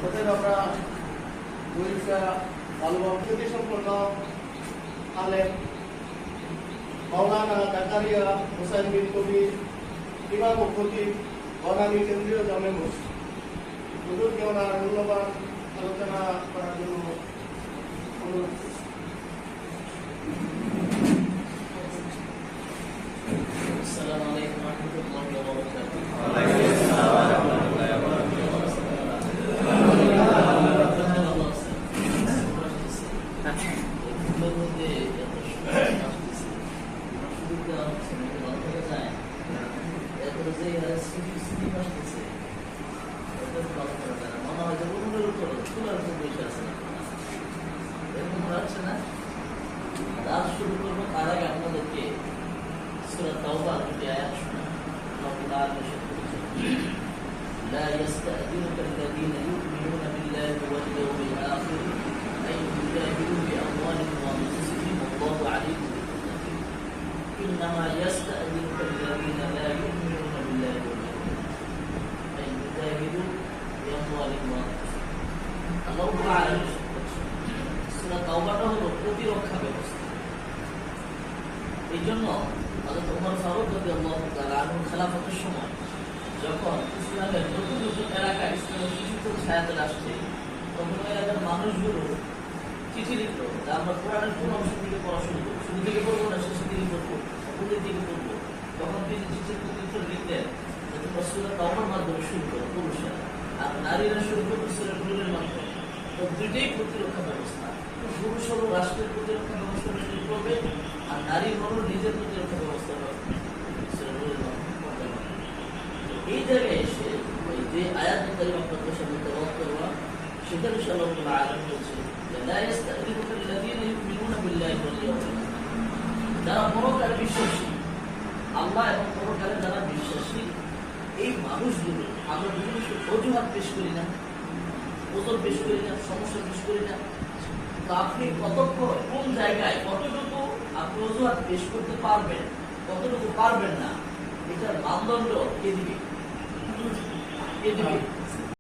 অতএব আমরা বইটা ভালোভাবে সম্পন্ন আলেম মাওলানা জাকারিয়া হোসেন বিন কবির ইমাম ও খতিব বনানী কেন্দ্রীয় জামে মসজিদ হুজুরকে ওনার মূল্যবান আলোচনা করার জন্য অনুরোধ করছি। আসসালামু আলাইকুম ওয়া রাহমাতুল্লাহি ওয়া বারাকাতুহু। শুরু করবো তার আগে আপনাদেরকে সূরা তাওবার দুটি আয়াত শোনান। আল্লাহ لا يستأذنك الذين يؤمنون بالله واليوم الآخر أن يجاهدوا بأموالهم وأنفسهم والله عليم بالمتقين إنما يستأذنك الذين لا يؤمنون بالله واليوم الآخر أن يجاهدوا بأموالهم وأنفسهم الله تعالى সূরা তাওবাটা হলো প্রতিরক্ষা ব্যবস্থা। এই জন্য হযরত ওমর ফারুক রাদিয়াল্লাহু তাআলা আনহু খেলাফতের সময় যখন ইসলামের নতুন নতুন এলাকায় ইসলামের শিশুর ছায়াতে আসছে, তখন এলাকার মানুষগুলো চিঠি লিখল যে আমরা কোরআনের কোন অংশ থেকে পড়া শুরু করবো, শুরু থেকে পড়বো না শেষের দিকে পড়বো, উপরের দিকে পড়বো। তখন তিনি চিঠির উত্তর লিখলেন যে তোমরা সূরা তাওবার মাধ্যমে শুরু করো পুরুষেরা, আর নারীরা শুরু করবে সূরা নূরের মাধ্যমে। তো দুইটাই প্রতিরক্ষা ব্যবস্থা। পুরুষ হলো রাষ্ট্রের প্রতিরক্ষা ব্যবস্থা শুরু করবে, আর নারী হলো নিজের প্রতিরক্ষা ব্যবস্থা সূরা নূরের মাধ্যমে। এই জায়গায় এসে ওই যে আয়াত কারিমা আপনাদের সামনে তেলাওয়াত করলাম, সেটা ইনশাআল্লাহ রাব্বুল আলামিন বলছেন যে লা ইস্তাযিনুকা আল্লাযীনা ইউমিনুনা বিল্লাহি ওয়াল ইয়াউমিল আখির, যারা পরকালে বিশ্বাসী, আল্লাহ এবং পরকালে যারা বিশ্বাসী, এই মানুষগুলো আমরা বিভিন্ন অজুহাত পেশ করি না, ওজোর পেশ করি না, সমস্যা পেশ করি না। তো আপনি কতক্ষণ কোন জায়গায় কতটুকু আপনি অজুহাত পেশ করতে পারবেন, কতটুকু পারবেন না, এটার মানদণ্ড কে দিবে?